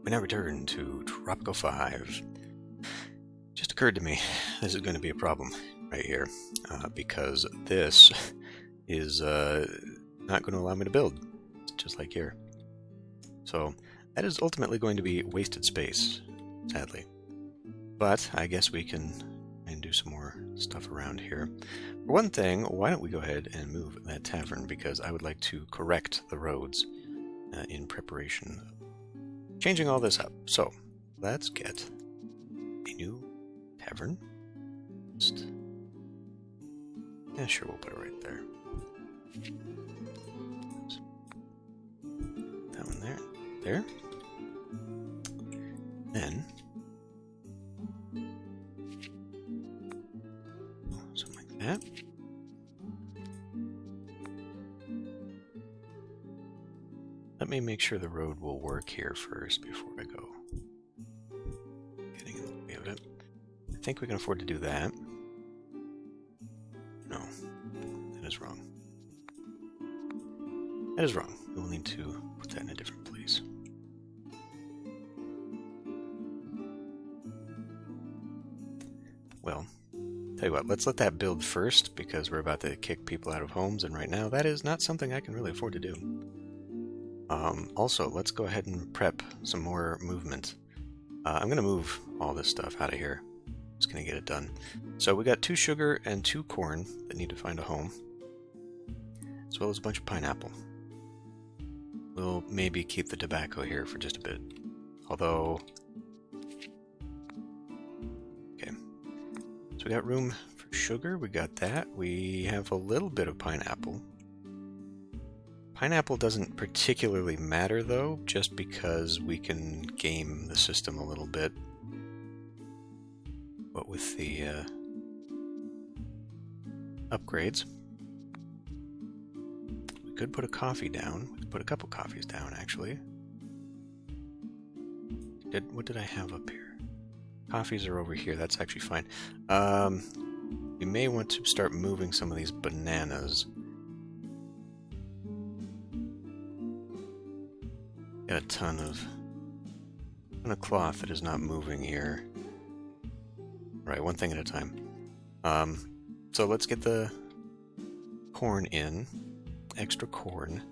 We now return to Tropico 5. Just occurred to me, this is going to be a problem right here, because this is not going to allow me to build, just like here. So that is ultimately going to be wasted space, sadly. But I guess we can do some more stuff around here. For one thing, why don't we go ahead and move that tavern, because I would like to correct the roads in preparation of changing all this up. So let's get a new tavern. Yeah, sure, we'll put it right there. That one there. There. Then something like that. Let me make sure the road will work here first before I go getting in the way of it. I think we can afford to do that. No, that is wrong. That is wrong. We will need to put that in a different place. Well, tell you what, let's let that build first, because we're about to kick people out of homes, and right now that is not something I can really afford to do. Also, let's go ahead and prep some more movement. I'm going to move all this stuff out of here. Just going to get it done. So we got 2 sugar and 2 corn that need to find a home, as well as a bunch of pineapple. We'll maybe keep the tobacco here for just a bit. Although... Okay. So we got room for sugar. We got that. We have a little bit of pineapple. Pineapple doesn't particularly matter, though, just because we can game the system a little bit. But with the upgrades, we could put a coffee down. We could put a couple coffees down, actually. What did I have up here? Coffees are over here. That's actually fine. We may want to start moving some of these bananas. Got a ton of cloth that is not moving here. Right, one thing at a time. So let's get the corn in. Extra corn.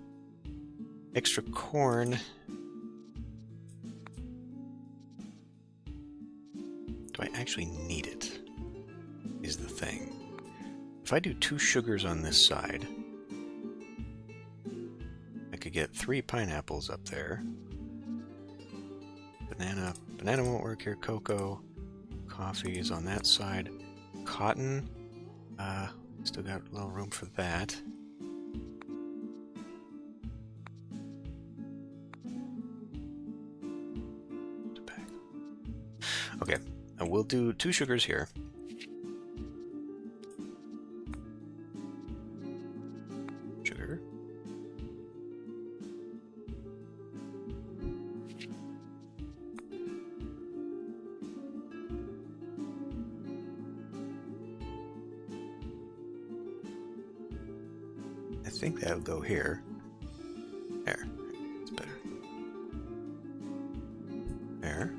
Extra corn. Do I actually need it? Is the thing. If I do 2 sugars on this side, I could get 3 pineapples up there. Banana won't work here. Cocoa. Coffee is on that side. Cotton. Still got a little room for that. Tobacco. Okay, and we'll do 2 sugars here. Sugar. I think that'll go here. There. It's better. There.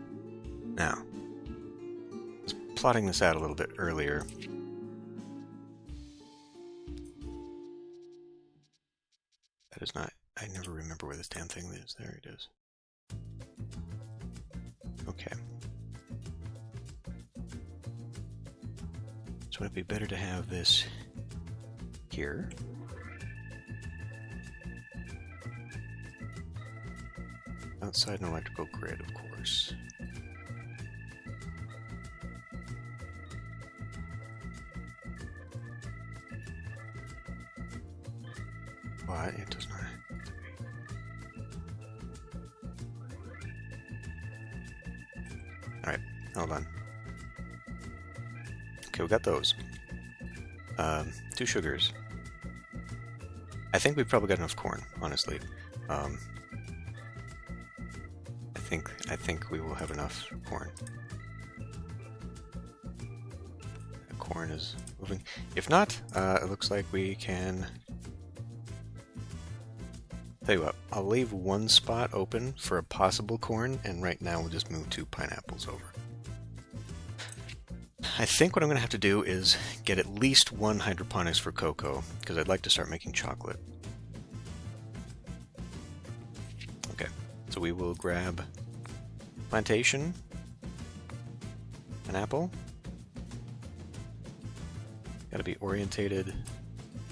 Now, I was plotting this out a little bit earlier. That is not... I never remember where this damn thing is. There it is. Okay. So would it be better to have this here? Outside an electrical grid, of course. But it does not have to be. Alright, hold on. Okay, we got those. 2 sugars. I think we've probably got enough corn, honestly. I think we will have enough corn. The corn is moving. If not, it looks like we can Tell you what, I'll leave one spot open for a possible corn, and right now we'll just move 2 pineapples over. I think what I'm going to have to do is get at least 1 hydroponics for cocoa, because I'd like to start making chocolate. Okay, so we will grab plantation, an apple. Got to be orientated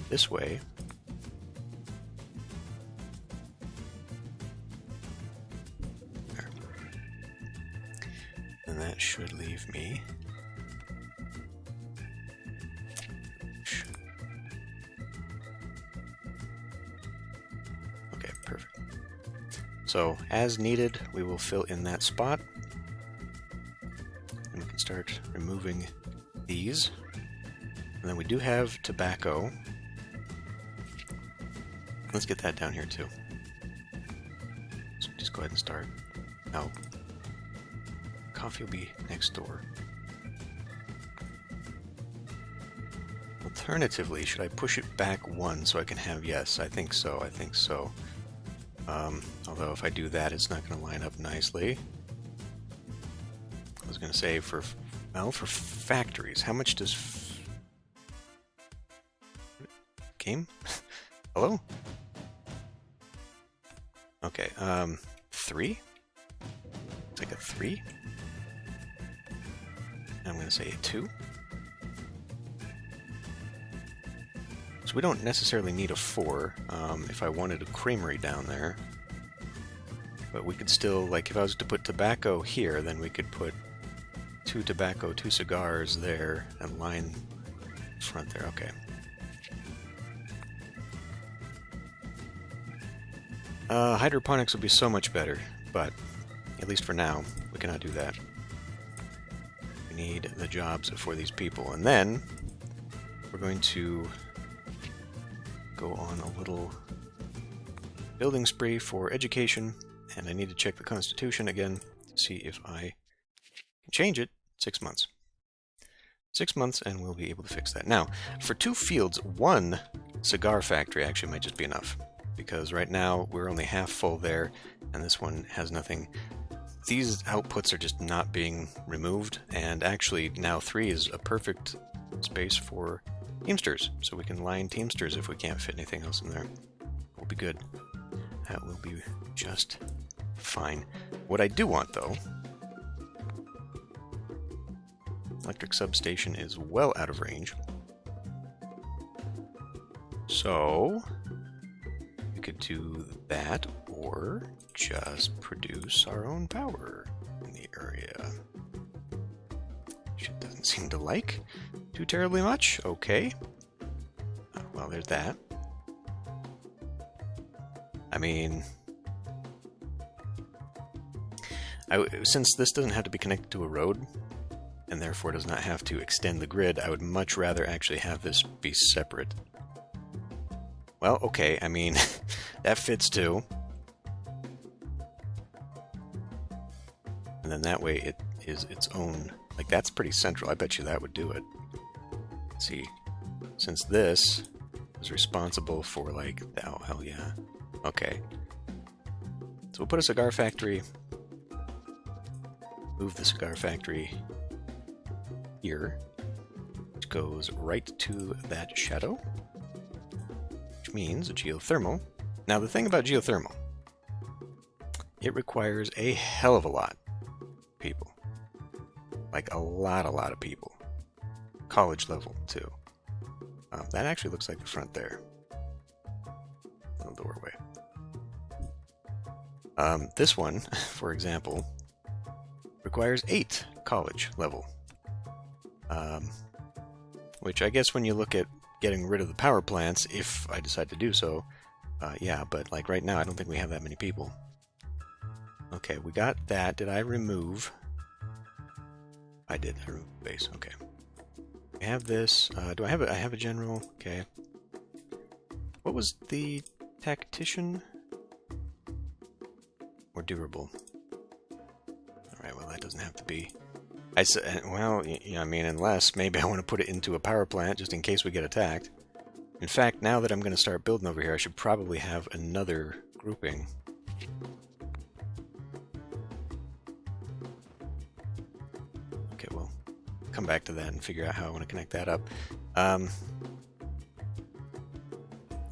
this way. There. And that should leave me. Okay, perfect. So, as needed, we will fill in that spot. And we can start removing these. And then we do have tobacco. Let's get that down here too. So just go ahead and start. No. Coffee will be next door. Alternatively, should I push it back 1 so I can have, yes, I think so, I think so. Although if I do that, it's not going to line up nicely. I was going to say for factories, how much does... Game? Hello? Okay, 3? It's like a 3? I'm going to say a 2. So we don't necessarily need a 4 if I wanted a creamery down there. But we could still, like if I was to put tobacco here, then we could put 2 tobacco, 2 cigars there, and line front there. Okay. Hydroponics would be so much better, but at least for now, we cannot do that. We need the jobs for these people. And then we're going to go on a little building spree for education, and I need to check the Constitution again to see if I can change it. 6 months. 6 months, and we'll be able to fix that. Now, for 2 fields, 1 cigar factory actually might just be enough, because right now we're only half full there, and this one has nothing. These outputs are just not being removed, and actually now 3 is a perfect space for Teamsters, so we can line Teamsters if we can't fit anything else in there. We'll be good. That will be just fine. What I do want, though, electric substation is well out of range. So we could do that, or just produce our own power in the area. Which it doesn't seem to like too terribly much. Okay. Well, there's that. I mean, since this doesn't have to be connected to a road, and therefore does not have to extend the grid, I would much rather actually have this be separate. Well, okay, I mean, that fits too. And then that way it is its own, like that's pretty central. I bet you that would do it. Let's see, since this is responsible for like, oh hell yeah. Okay. So we'll put a cigar factory, move the cigar factory here, which goes right to that shadow, which means a geothermal. Now the thing about geothermal, it requires a hell of a lot of people. Like a lot of people. College level too. That actually looks like the front there. Little doorway. This one, for example, requires 8 college level. Which I guess when you look at getting rid of the power plants, if I decide to do so, yeah, but like right now I don't think we have that many people. Okay, we got that. Did I remove? I did. I removed base. Okay. We have this. Do I have I have a general. Okay. What was the tactician? Or durable? Alright, well that doesn't have to be. I said, well, yeah, I mean, unless maybe I want to put it into a power plant just in case we get attacked. In fact, now that I'm going to start building over here, I should probably have another grouping. Okay, we'll come back to that and figure out how I want to connect that up.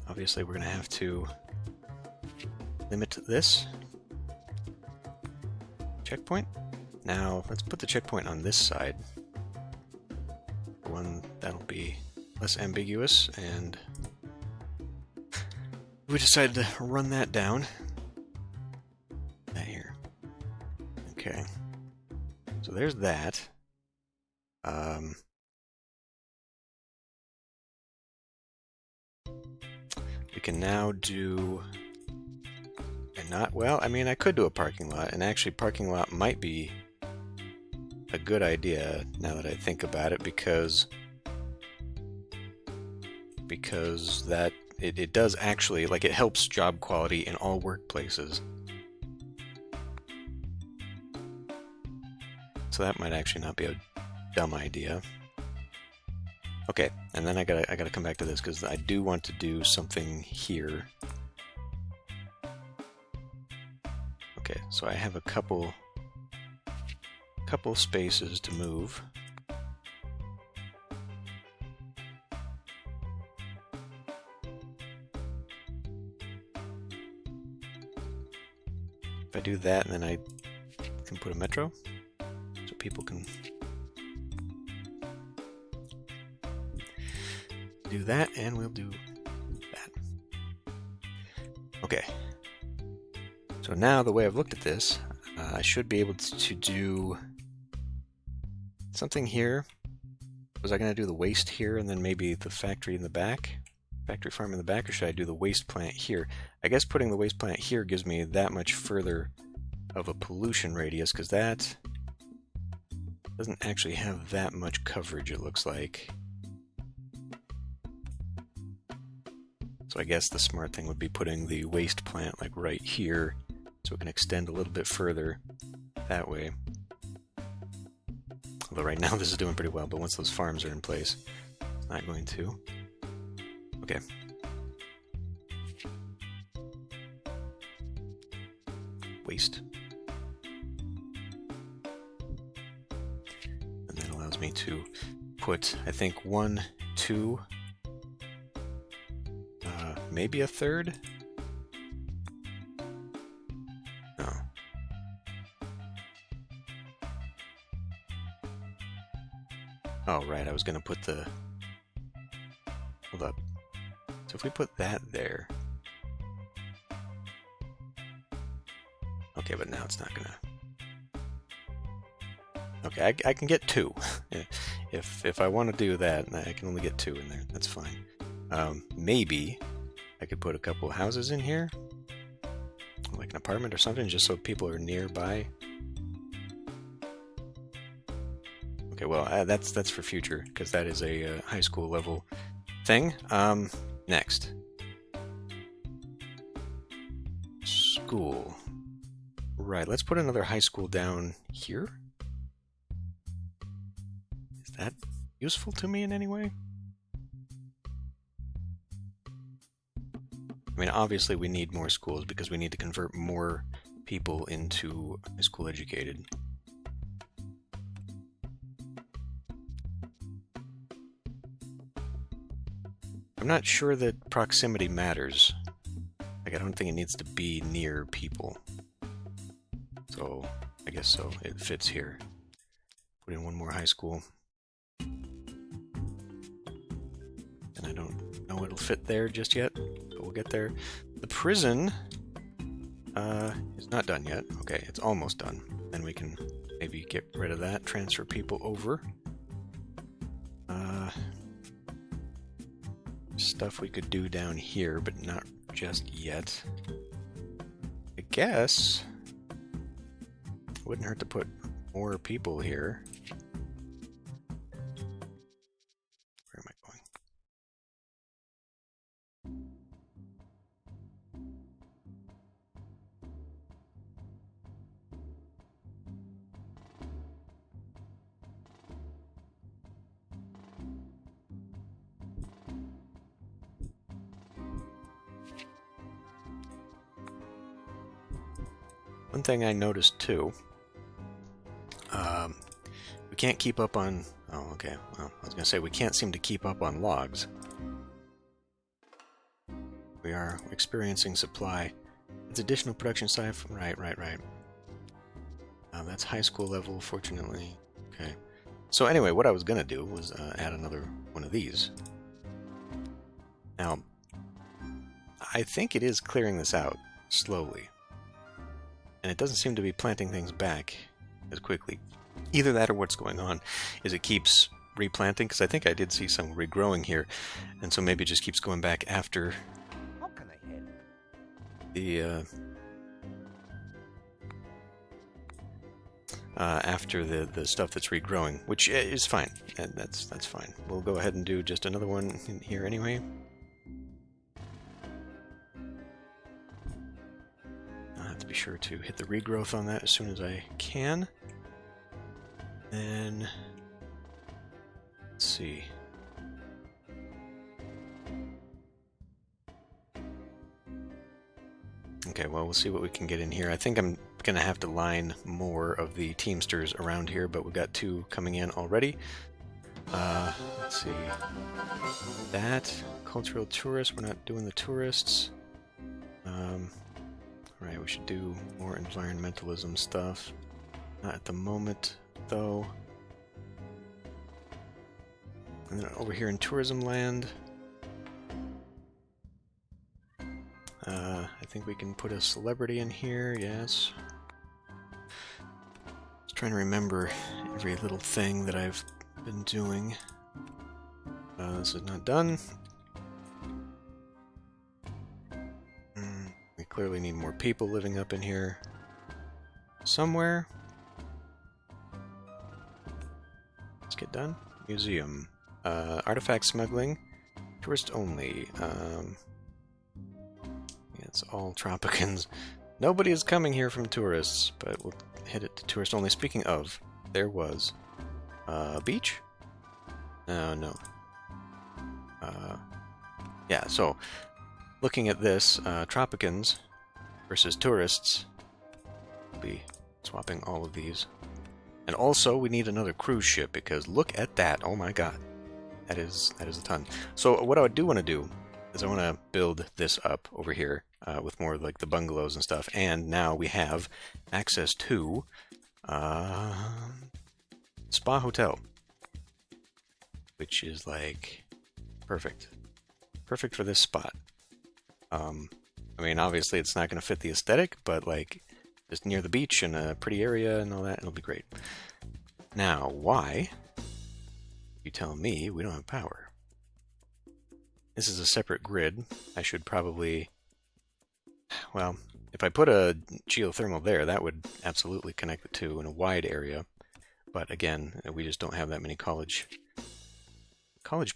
Obviously, we're going to have to limit this checkpoint. Now, let's put the checkpoint on this side. One that'll be less ambiguous, and we decided to run that down. That here. Okay. So there's that. We can now do... And not... Well, I mean, I could do a parking lot, and actually parking lot might be a good idea now that I think about it, because that it does actually, like, it helps job quality in all workplaces. So that might actually not be a dumb idea. Okay, and then I gotta come back to this because I do want to do something here. Okay, so I have a couple spaces to move. If I do that, and then I can put a metro, so people can do that, and we'll do that. Okay. So now the way I've looked at this, I should be able to do something here. Was I going to do the waste here and then maybe the factory in the back? Factory farm in the back, or should I do the waste plant here? I guess putting the waste plant here gives me that much further of a pollution radius, because that doesn't actually have that much coverage, it looks like. So I guess the smart thing would be putting the waste plant like right here, so it can extend a little bit further that way. Although right now this is doing pretty well, but once those farms are in place, it's not going to. Okay. Waste. And that allows me to put, I think, 1, 2, maybe a third? No. Oh, right, I was going to put the... Hold up. So if we put that there... Okay, but now it's not going to... Okay, I can get 2. If I want to do that, I can only get 2 in there. That's fine. Maybe I could put a couple of houses in here, like an apartment or something, just so people are nearby. Okay, well, that's for future, because that is a high school level thing. Next. School. Right, let's put another high school down here. Is that useful to me in any way? I mean, obviously we need more schools because we need to convert more people into high school educated. I'm not sure that proximity matters. Like, I don't think it needs to be near people. So, I guess so. It fits here. Put in one more high school. And I don't know it'll fit there just yet, but we'll get there. The prison is not done yet. Okay, it's almost done. Then we can maybe get rid of that, transfer people over. Stuff we could do down here, but not just yet. I guess it wouldn't hurt to put more people here. Where am I going? One thing I noticed too, we can't keep up on... Oh, okay. Well, I was going to say we can't seem to keep up on logs. We are experiencing supply. It's additional production side from... Right. That's high school level, fortunately. Okay. So anyway, what I was going to do was add another one of these. Now, I think it is clearing this out slowly. And it doesn't seem to be planting things back as quickly. Either that or what's going on is it keeps replanting, because I think I did see some regrowing here, and so maybe it just keeps going back after the the stuff that's regrowing, which is fine. And that's fine. We'll go ahead and do just another one in here anyway. I'll have to be sure to hit the regrowth on that as soon as I can. Then let's see. Okay, well, we'll see what we can get in here. I think I'm going to have to line more of the Teamsters around here, but we've got 2 coming in already. Let's see. That, cultural tourists, we're not doing the tourists. Right, we should do more environmentalism stuff. Not at the moment, though. And then over here in tourism land, I think we can put a celebrity in here, yes. Just trying to remember every little thing that I've been doing. This is not done. We clearly need more people living up in here somewhere. Let's get done. Museum. Artifact smuggling. Tourist only. It's all Tropicans. Nobody is coming here from tourists, but we'll hit it to tourist only. Speaking of, there was a beach? No. Yeah, so looking at this, Tropicans versus tourists, we'll be swapping all of these. And also, we need another cruise ship, because look at that. Oh my god. That is a ton. So what I do want to do is I want to build this up over here with more like the bungalows and stuff. And now we have access to Spa Hotel, which is like perfect. Perfect for this spot. I mean, obviously it's not going to fit the aesthetic, but like just near the beach and a pretty area and all that, it'll be great. Now, why? You tell me we don't have power. This is a separate grid. I should probably... Well, if I put a geothermal there, that would absolutely connect the two in a wide area. But again, we just don't have that many college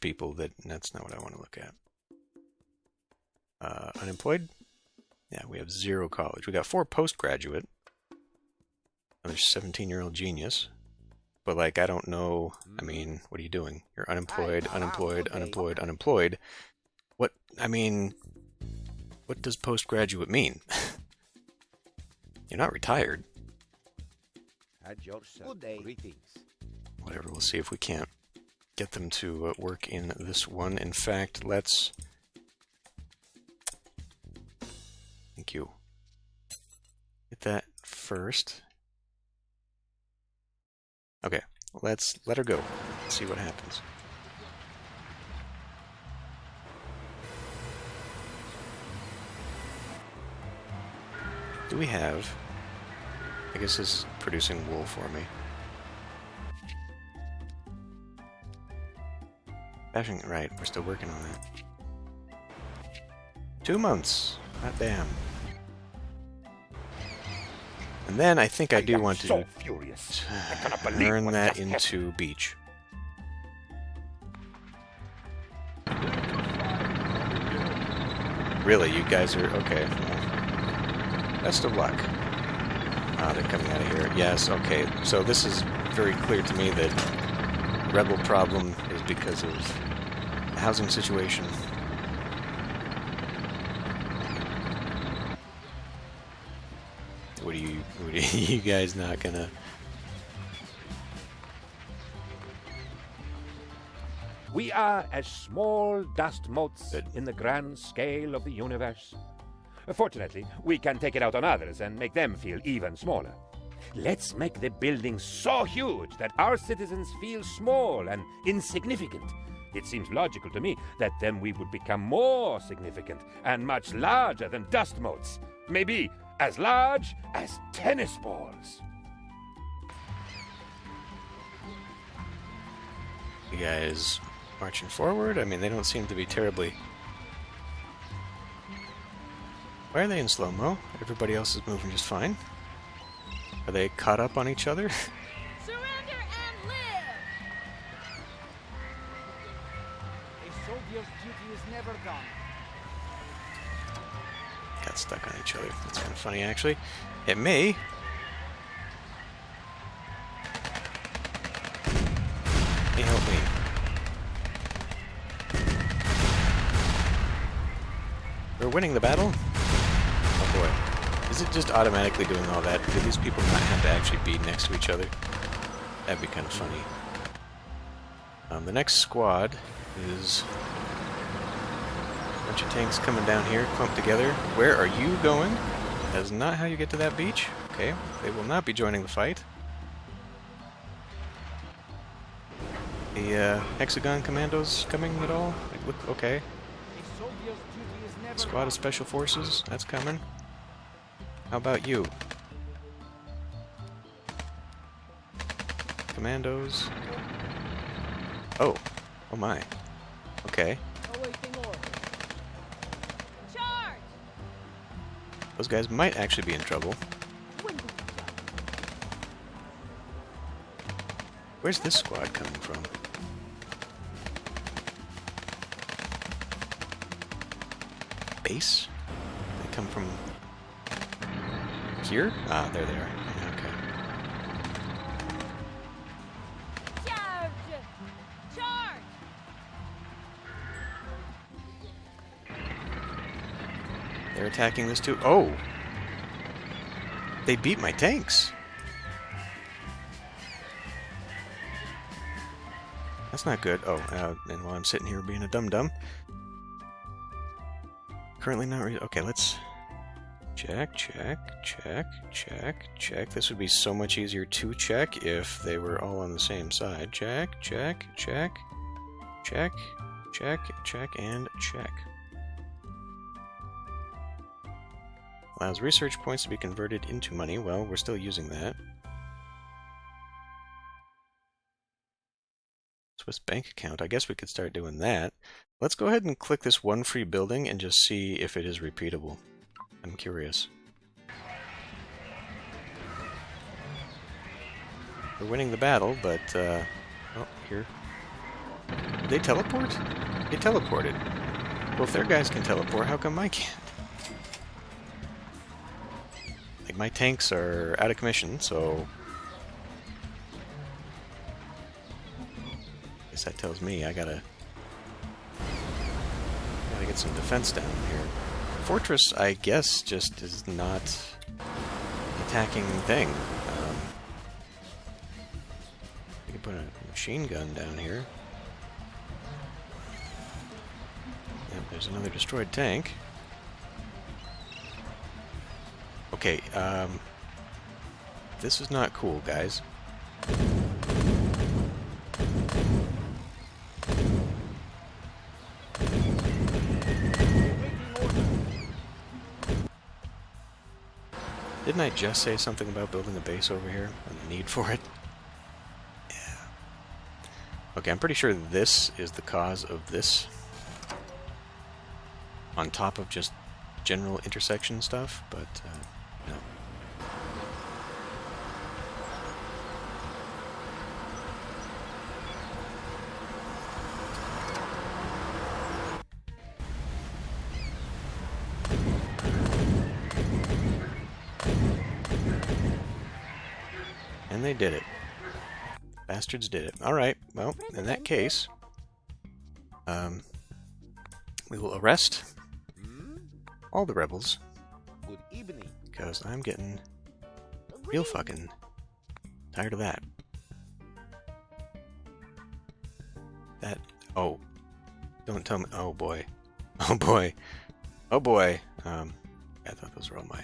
people. That's not what I want to look at. Unemployed? Yeah, we have 0 college. We got 4 postgraduate. Another 17-year-old genius. But, like, I don't know. I mean, what are you doing? You're unemployed, unemployed, unemployed, unemployed. What, I mean, what does postgraduate mean? You're not retired. Whatever, we'll see if we can't get them to work in this one. In fact, let's... Thank you. Get that first. Okay, let's let her go. Let's see what happens. Do we have... I guess this is producing wool for me. Bashing, right, we're still working on that. 2 months. Hot damn. And then I think I do want to turn that into beach. Really, you guys are... okay. Best of luck. Ah, they're coming out of here. Yes, okay. So this is very clear to me that the rebel problem is because of the housing situation. What do you You guys not gonna... We are as small dust motes in the grand scale of the universe. Fortunately, we can take it out on others and make them feel even smaller. Let's make the building so huge that our citizens feel small and insignificant. It seems logical to me that then we would become more significant and much larger than dust motes. Maybe as large as tennis balls. You guys marching forward? I mean, they don't seem to be terribly... Why are they in slow-mo? Everybody else is moving just fine. Are they caught up on each other? Surrender and live! A soldier's duty is never done. Got stuck on each other. That's kind of funny, actually. It may. Hey, help me. We're winning the battle? Oh boy. Is it just automatically doing all that? Do these people not have to actually be next to each other? That'd be kind of funny. The next squad is a bunch of tanks coming down here, clumped together. Where are you going? That is not how you get to that beach. Okay, they will not be joining the fight. The hexagon commandos coming at all? Like, look, okay. Squad of Special Forces, that's coming. How about you? Commandos. Oh. Oh my. Okay. Charge! Those guys might actually be in trouble. Where's this squad coming from? Base? They come from here? Ah, there they are. Okay. Charge! Charge! They're attacking this too. Oh! They beat my tanks! That's not good. Oh, and while I'm sitting here being a dum-dum. Currently not okay, let's check. This would be so much easier to check if they were all on the same side. Check, and check. Allows research points to be converted into money. Well, we're still using that. Swiss bank account. I guess we could start doing that. Let's go ahead and click this one free building and just see if it is repeatable. I'm curious. We're winning the battle, but, oh, here. Did they teleport? They teleported. Well, if their guys can teleport, how come I can't? Like, my tanks are out of commission, so... I guess that tells me I gotta get some defense down here. Fortress, I guess, just is not an attacking thing. We can put a machine gun down here. Yep, there's another destroyed tank. Okay, this is not cool, guys. Didn't I just say something about building a base over here and the need for it? Yeah. Okay, I'm pretty sure this is the cause of this. On top of just general intersection stuff, but no. And they did it. Bastards did it. Alright, well, in that case, we will arrest all the rebels. Good evening. Because I'm getting Real fucking tired of that. That. Oh. Don't tell me. Oh boy. Oh boy. Oh boy. I thought those were all my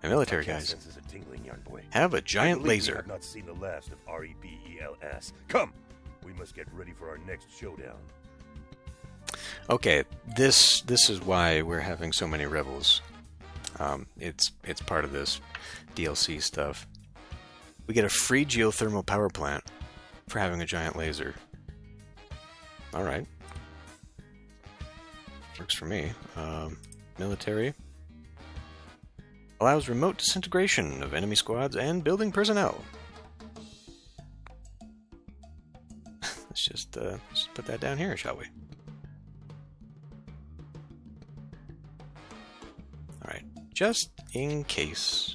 military guys. Senses a tingling, young boy. Have a giant laser. We have not seen the last of REBELS. Come! We must get ready for our next showdown. Okay, this is why we're having so many rebels. It's part of this DLC stuff. We get a free geothermal power plant for having a giant laser. All right, works for me. Military allows remote disintegration of enemy squads and building personnel. Let's just put that down here, shall we? Alright, just in case.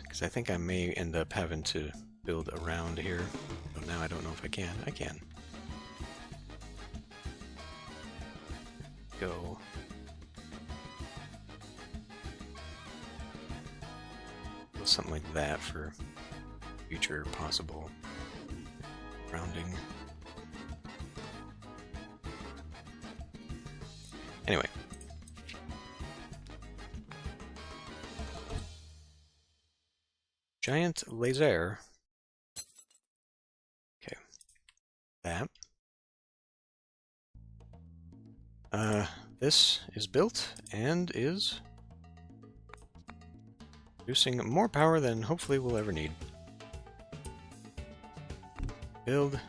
Because I think I may end up having to build around here. But now I don't know if I can. I can. Go. Something like that for future possible rounding. Anyway. Giant laser. Okay. That. This is built and is producing more power than hopefully we'll ever need. Build.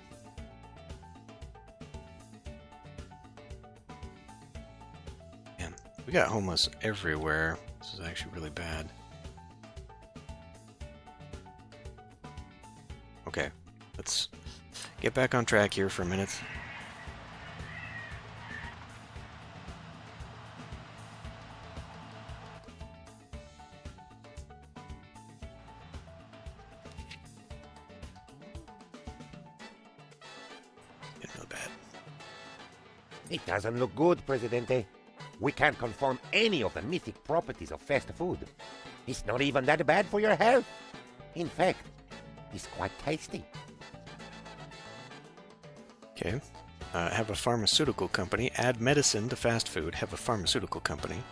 Man, we got homeless everywhere. This is actually really bad. Okay, let's get back on track here for a minute. It doesn't look good, Presidente. We can't confirm any of the mythic properties of fast food. It's not even that bad for your health. In fact, it's quite tasty. Okay. Have a pharmaceutical company. Add medicine to fast food. Have a pharmaceutical company.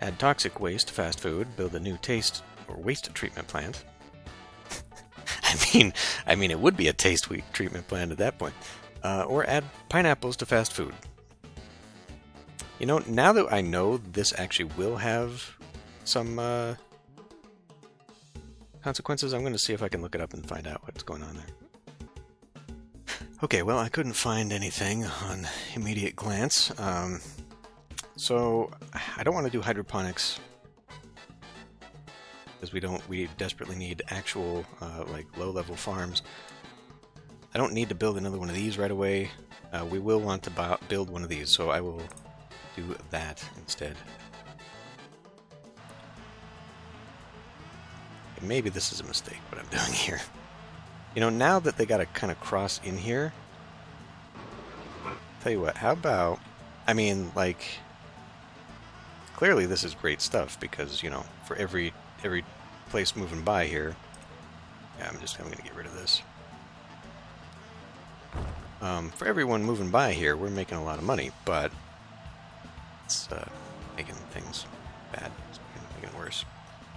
Add toxic waste to fast food. Build a new taste or waste treatment plant. I mean, it would be a taste treatment plant at that point. Or add pineapples to fast food. You know, now that I know this actually will have some consequences, I'm going to see if I can look it up and find out what's going on there. Okay, well, I couldn't find anything on immediate glance. So, I don't want to do hydroponics. Because we desperately need actual, like, low-level farms. I don't need to build another one of these right away. We will want to build one of these, so I will do that instead. And maybe this is a mistake, what I'm doing here. You know, now that they got to kind of cross in here, tell you what, how about, I mean, like, clearly this is great stuff, because, you know, for every place moving by here, yeah, I'm going to get rid of this. For everyone moving by here, we're making a lot of money, but it's making things bad. It's making it worse.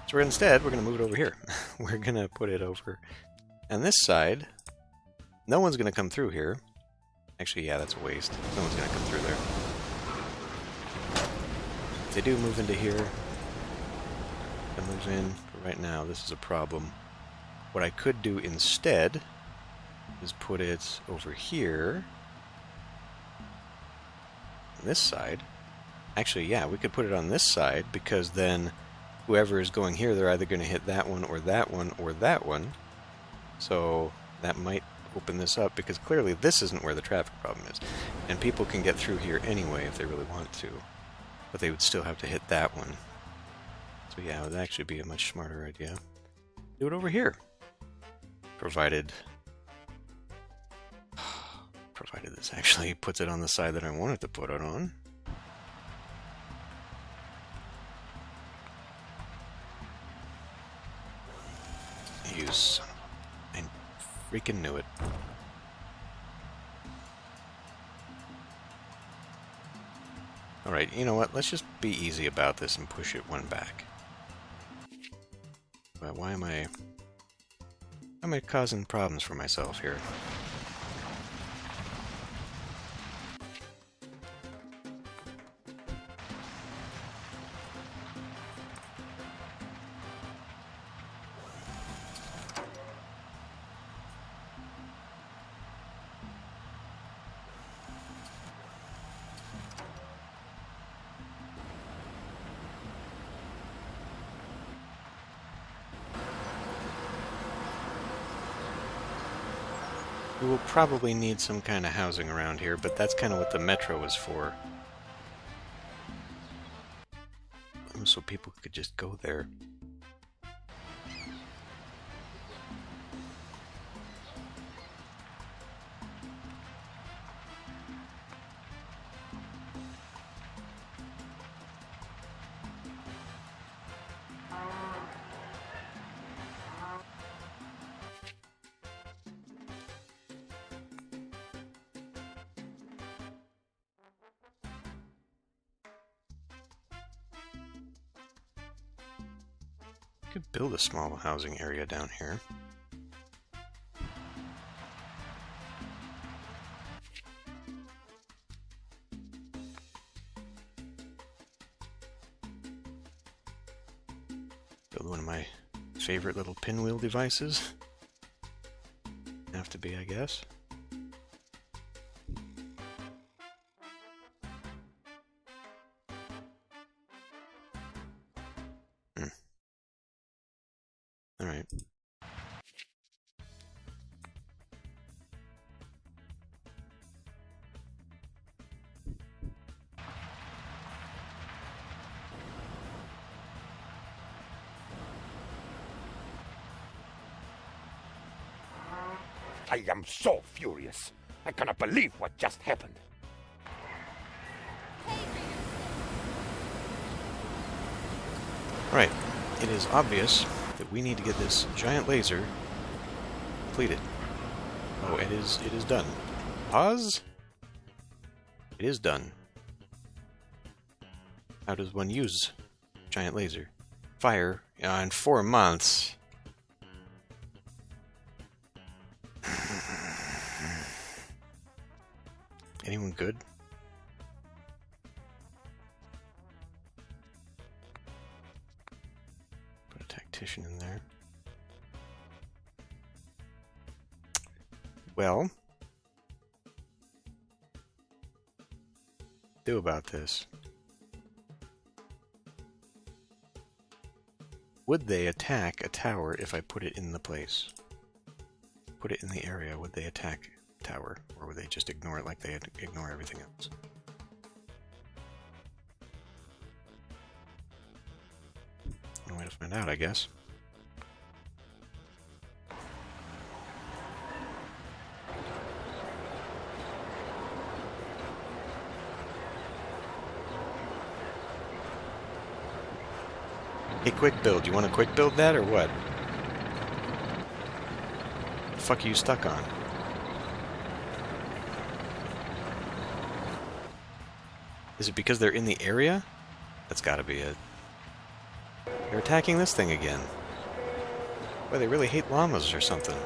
So instead, we're going to move it over here. We're going to put it over on this side. No one's going to come through here. Actually, yeah, that's a waste. No one's going to come through there. If they do move into here, they move in. But right now, this is a problem. What I could do instead is put it over here on this side. Actually, yeah, we could put it on this side, because then whoever is going here, they're either going to hit that one or that one or that one. So that might open this up, because clearly this isn't where the traffic problem is. And people can get through here anyway if they really want to. But they would still have to hit that one. So yeah, it would actually be a much smarter idea. Do it over here. Provided this actually puts it on the side that I want it to put it on. you son. I freaking knew it. Alright, you know what? Let's just be easy about this and push it one back. But why am I causing problems for myself here? We will probably need some kind of housing around here, but that's kind of what the metro is for. So people could just go there. Could build a small housing area down here. Build one of my favorite little pinwheel devices. Have to be, I guess. Alright. I am so furious. I cannot believe what just happened. Right. It is obvious that we need to get this giant laser completed. Oh, it is done. Pause? It is done. How does one use giant laser? Fire in 4 months. Anyone good? Put a tactician in there. Well, do about this. Would they attack a tower if I put it in the place? Put it in the area, would they attack a tower? Or would they just ignore it like they ignore everything else? One way to find out, I guess. Hey, quick build. You want to quick build that or what? The fuck are you stuck on? Is it because they're in the area? That's gotta be it. They're attacking this thing again. Boy, they really hate llamas or something.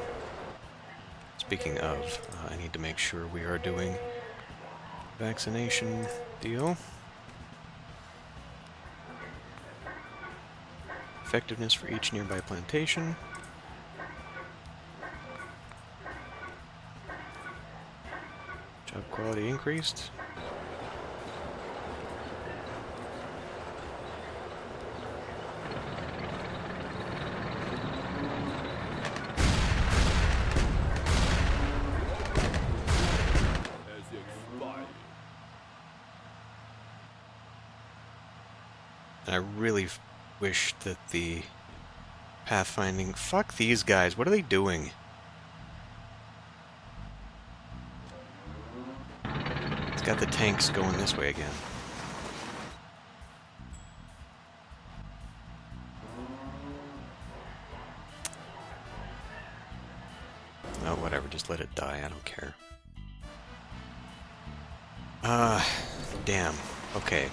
Speaking of, I need to make sure we are doing vaccination deal. Effectiveness for each nearby plantation. Job quality increased. And I really wish that the pathfinding... Fuck these guys, what are they doing? It's got the tanks going this way again. Oh, whatever, just let it die, I don't care. Damn. Okay.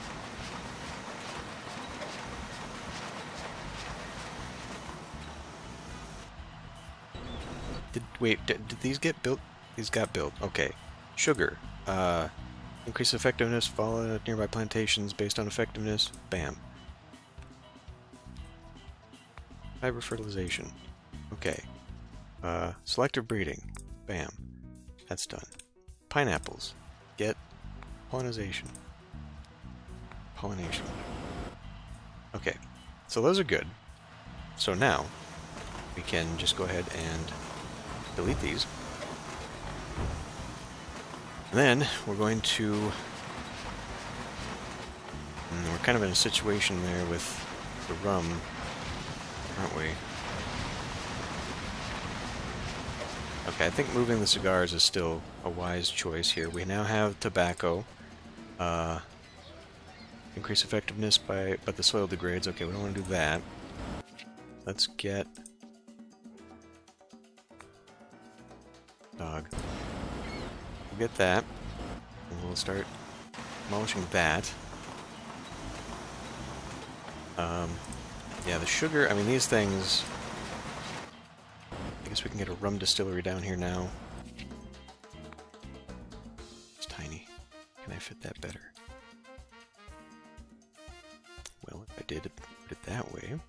Did these get built? These got built. Okay. Sugar. Increase effectiveness, follow nearby plantations based on effectiveness. Bam. Fiber fertilization. Okay. Selective breeding. Bam. That's done. Pineapples. Get pollination. Pollination. Okay. So those are good. So now we can just go ahead and delete these. And then we're going to... we're kind of in a situation there with the rum, aren't we? Okay, I think moving the cigars is still a wise choice here. We now have tobacco. Increase effectiveness but the soil degrades. Okay, we don't want to do that. Let's get... dog. We'll get that. And we'll start demolishing that. Yeah, the sugar, I mean, these things... I guess we can get a rum distillery down here now. It's tiny. Can I fit that better? Well, if I did put it that way...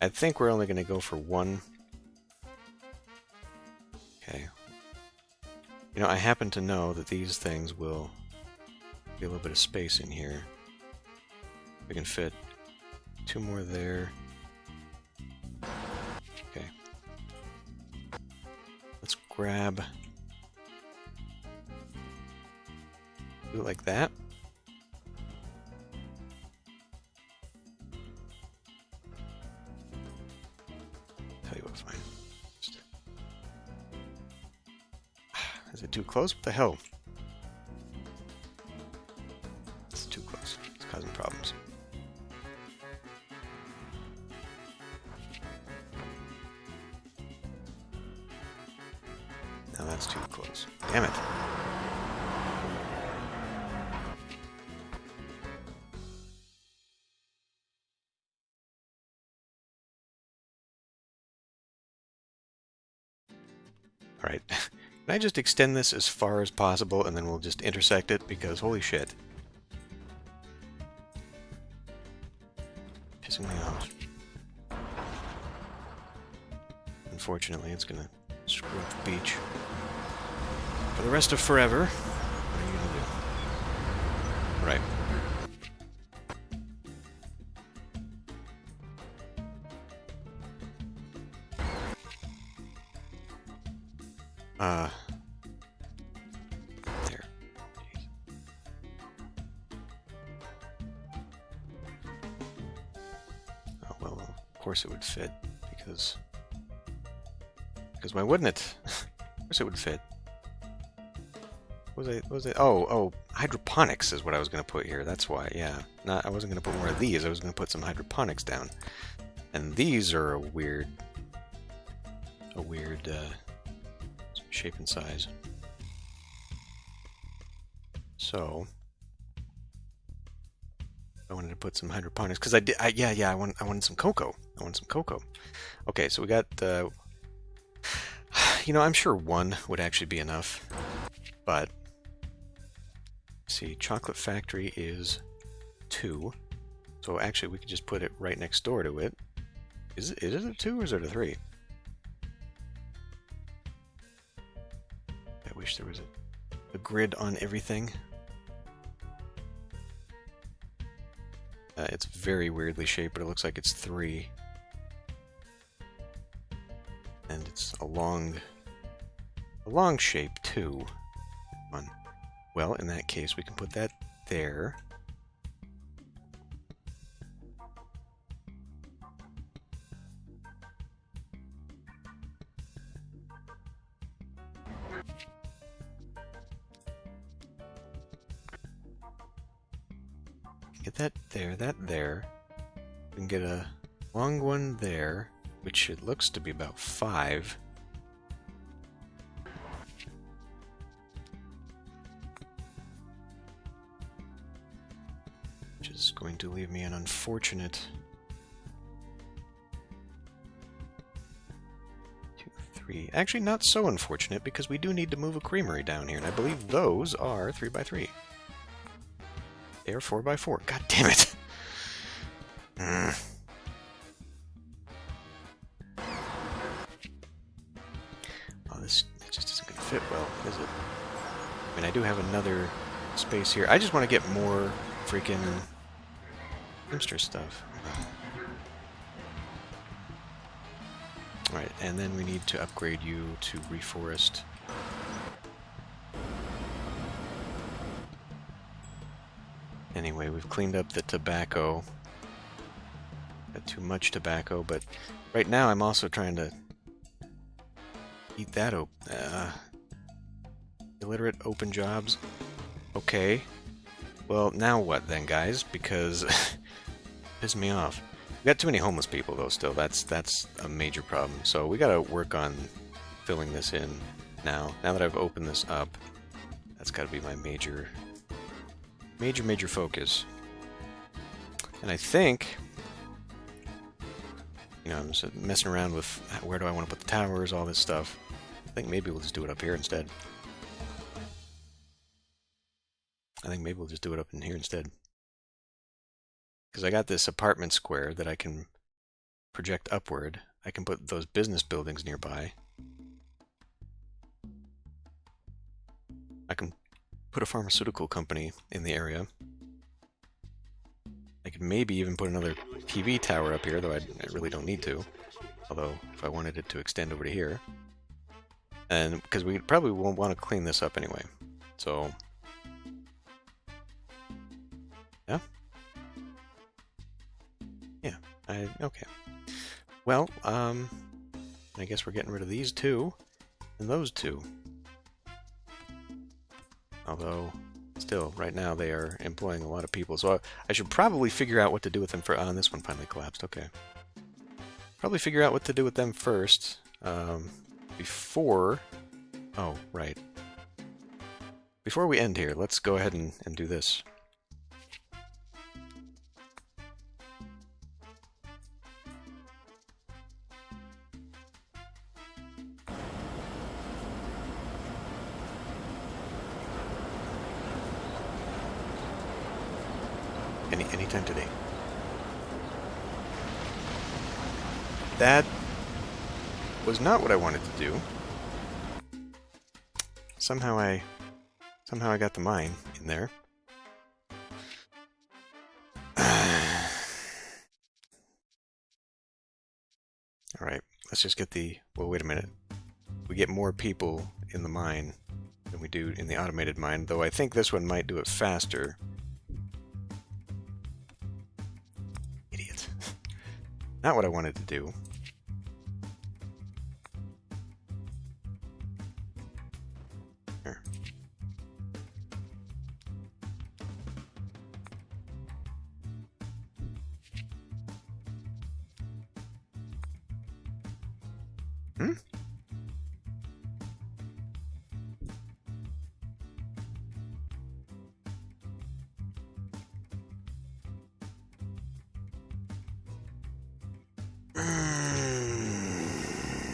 I think we're only going to go for one. Okay. You know, I happen to know that these things will be a little bit of space in here. We can fit 2 more there. Okay. Let's grab... do it like that. Tell you what, fine. Just... is it too close? What the hell? It's too close. It's causing problems. Now that's too close. Damn it. Alright. Can I just extend this as far as possible and then we'll just intersect it? Because holy shit. Pissing me off. Unfortunately, it's gonna screw up the beach. For the rest of forever. What are you gonna do? Right. There. Jeez. Oh, well, of course it would fit, because why wouldn't it? Of course it would fit. What was it? Oh, hydroponics is what I was going to put here. That's why, yeah. I wasn't going to put more of these. I was going to put some hydroponics down. And these are a weird shape and size. So I wanted to put some hydroponics because I wanted some cocoa. Okay, so we got I'm sure 1 would actually be enough, but see, chocolate factory is 2, so actually we could just put it right next door to it. Is it a 2 or is it a 3? I wish there was a grid on everything. It's very weirdly shaped, but it looks like it's 3. And it's a long shape too. Come on. Well, in that case, we can put that there. Get that there, that there. We can get a long one there, which it looks to be about 5. going to leave me an unfortunate 2, 3. Actually, not so unfortunate because we do need to move a creamery down here, and I believe those are 3x3. They are 4x4. God damn it! Oh, this just isn't going to fit well, is it? I mean, I do have another space here. I just want to get more freaking hamster stuff. Alright, and then we need to upgrade you to reforest. Anyway, we've cleaned up the tobacco. Got too much tobacco, but right now I'm also trying to eat that illiterate open jobs. Okay. Well, now what then, guys? Because piss me off. We got too many homeless people though still. That's a major problem. So we gotta work on filling this in now. Now that I've opened this up, that's gotta be my major focus. And I think, you know, I'm just messing around with where do I want to put the towers, all this stuff. I think maybe we'll just do it up here instead. Because I got this apartment square that I can project upward. I can put those business buildings nearby. I can put a pharmaceutical company in the area. I could maybe even put another TV tower up here, though I really don't need to. Although, if I wanted it to extend over to here. And because we probably won't want to clean this up anyway. So, yeah? Yeah, okay. Well, I guess we're getting rid of these two, and those two. Although, still, right now they are employing a lot of people, so I should probably figure out what to do with them for... Oh, this one finally collapsed, okay. Probably figure out what to do with them first, before... Oh, right. Before we end here, let's go ahead and do this. Anytime today. That was not what I wanted to do. Somehow I got the mine in there. Alright, let's just get the... Well, wait a minute. We get more people in the mine than we do in the automated mine, though I think this one might do it faster. Idiot. Not what I wanted to do. Here. Hmm?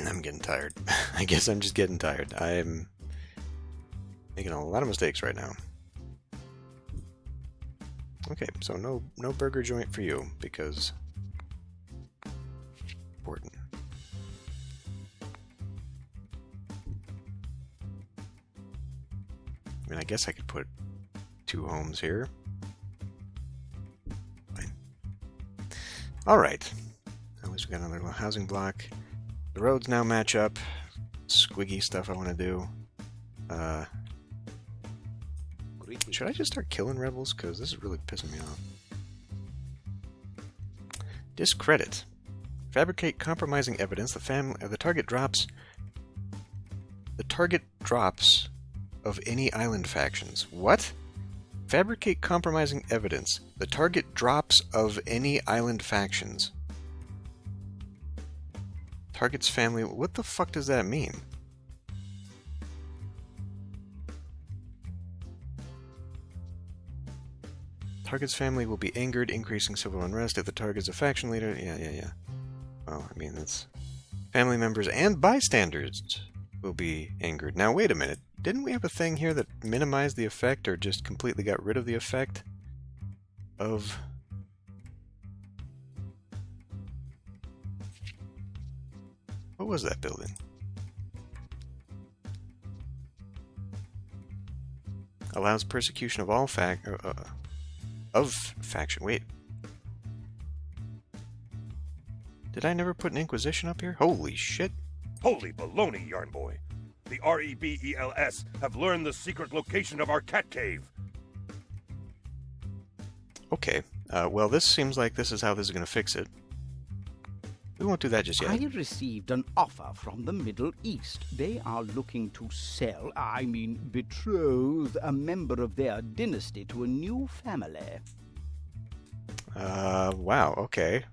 I'm getting tired. I guess I'm just getting tired. I'm making a lot of mistakes right now. Okay, so no burger joint for you, because important. I mean, I guess I could put 2 homes here. Fine. Alright. At least we got another little housing block. The roads now match up. Squiggy stuff I want to do. Should I just start killing rebels? Because this is really pissing me off. Discredit. Fabricate compromising evidence. The target drops. The target drops of any island factions. What? Fabricate compromising evidence. The target drops of any island factions. Target's family. What the fuck does that mean? Target's family will be angered, increasing civil unrest if the target's a faction leader. Yeah. Well, I mean, that's... Family members and bystanders will be angered. Now, wait a minute. Didn't we have a thing here that minimized the effect or just completely got rid of the effect of... What was that building? Allows persecution of all faction. Wait. Did I never put an Inquisition up here? Holy shit. Holy baloney, Yarn Boy. The Rebels have learned the secret location of our cat cave. Okay. Well, this seems like this is how this is going to fix it. We won't do that just yet. I received an offer from the Middle East. They are looking to sell, betroth a member of their dynasty to a new family. Wow, okay.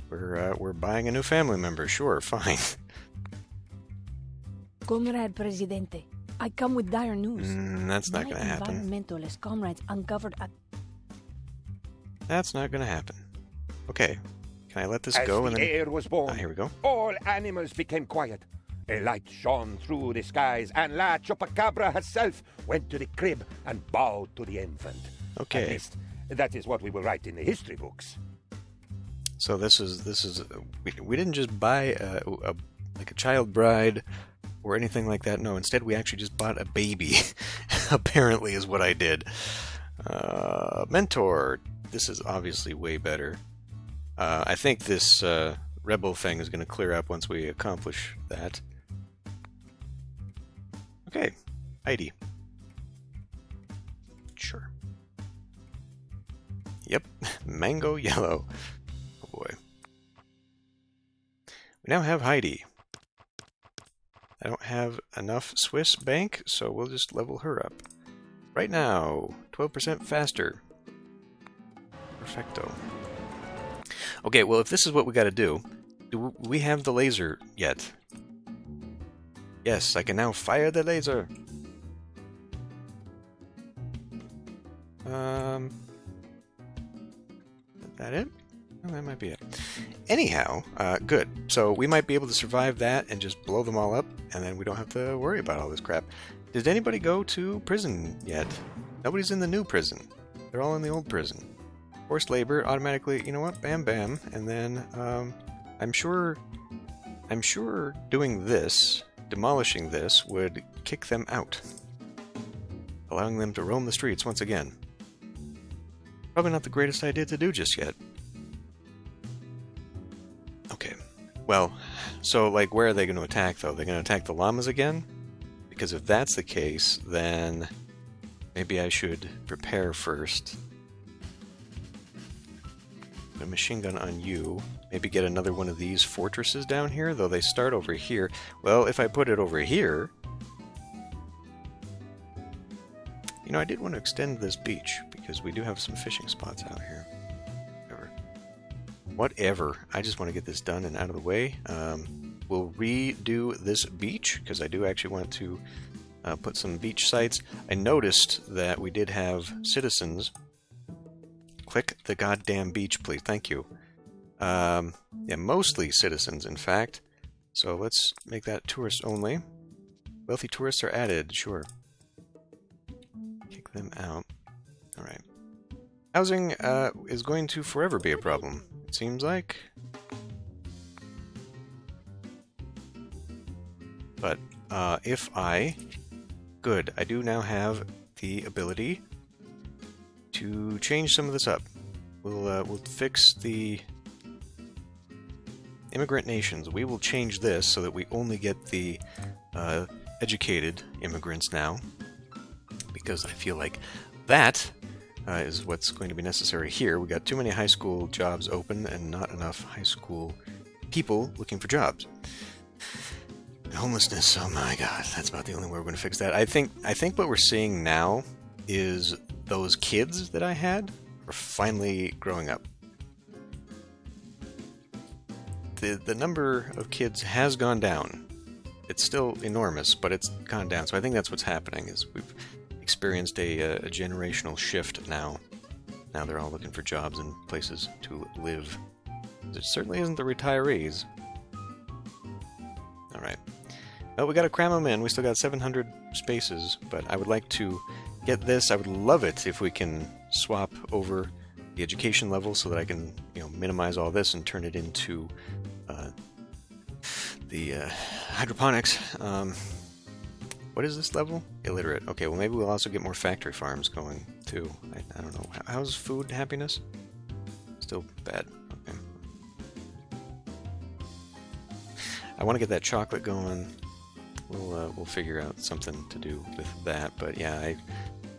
We're buying a new family member. Sure, fine. Comrade Presidente, I come with dire news. That's not going to happen. Environmentalist comrades uncovered a... That's not going to happen. Okay. Can I let this As go? the And then... air was born, here we go. all animals became quiet. A light shone through the skies, and La Chupacabra herself went to the crib and bowed to the infant. Okay. At least, that is what we will write in the history books. So this is we didn't just buy a child bride or anything like that. No, instead we actually just bought a baby. Apparently is what I did. Mentor. This is obviously way better. I think this rebel thing is going to clear up once we accomplish that. Okay, Heidi. Sure. Yep, mango yellow. Oh boy. We now have Heidi. I don't have enough Swiss bank, so we'll just level her up. Right now, 12% faster. Perfecto. Okay, well, if this is what we got to do we have the laser yet? Yes, I can now fire the laser. Is that it? Oh, that might be it. Anyhow, good. So we might be able to survive that and just blow them all up, and then we don't have to worry about all this crap. Did anybody go to prison yet? Nobody's in the new prison. They're all in the old prison. Forced labor, automatically, you know what? Bam, bam. And then, I'm sure doing this, demolishing this, would kick them out. Allowing them to roam the streets once again. Probably not the greatest idea to do just yet. Okay. Well, so, like, where are they going to attack, though? They're going to attack the llamas again? Because if that's the case, then maybe I should prepare first. Put a machine gun on you. Maybe get another one of these fortresses down here, though they start over here. Well, if I put it over here... You know, I did want to extend this beach, because we do have some fishing spots out here. Whatever. I just want to get this done and out of the way. We'll redo this beach, because I do actually want to put some beach sites. I noticed that we did have citizens. Click the goddamn beach, please. Thank you. Yeah, mostly citizens, in fact. So let's make that tourist only. Wealthy tourists are added, sure. Kick them out. Alright. Housing is going to forever be a problem, it seems like. But if I... Good, I do now have the ability to change some of this up. We'll fix the immigrant nations. We will change this so that we only get the educated immigrants now, because I feel like that is what's going to be necessary here. We got too many high school jobs open and not enough high school people looking for jobs. Homelessness, oh my god, that's about the only way we're going to fix that. I think what we're seeing now is those kids that I had are finally growing up. The number of kids has gone down. It's still enormous, but it's gone down. So I think that's what's happening, is we've experienced a generational shift now. now they're all looking for jobs and places to live. It certainly isn't the retirees. Alright. Well, we gotta cram them in. We still got 700 spaces, but I would like to get this. I would love it if we can swap over the education level so that I can, minimize all this and turn it into the hydroponics. What is this level? Illiterate. Okay, well maybe we'll also get more factory farms going too. I don't know. How's food happiness? Still bad. Okay. I want to get that chocolate going. We'll figure out something to do with that. But yeah,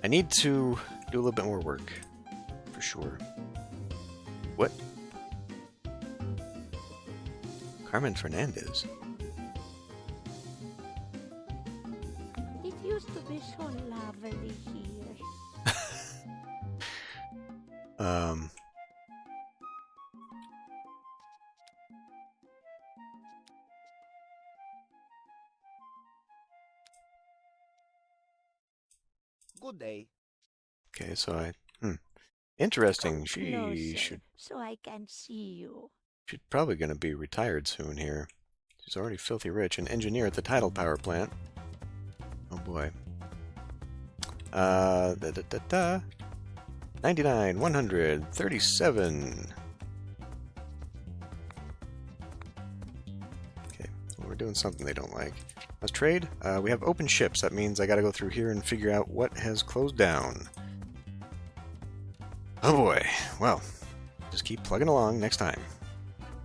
I need to do a little bit more work for sure. What? Carmen Fernandez. It used to be so lovely here. Good day. Okay, so interesting. Come She closer, should so I can see you. She's probably going to be retired soon here. She's already filthy rich. An engineer at the tidal power plant. Oh boy. 99, 100, 37. Okay, well, we're doing something they don't like. Let's trade. We have open ships. That means I got to go through here and figure out what has closed down. Oh boy. Well, just keep plugging along next time.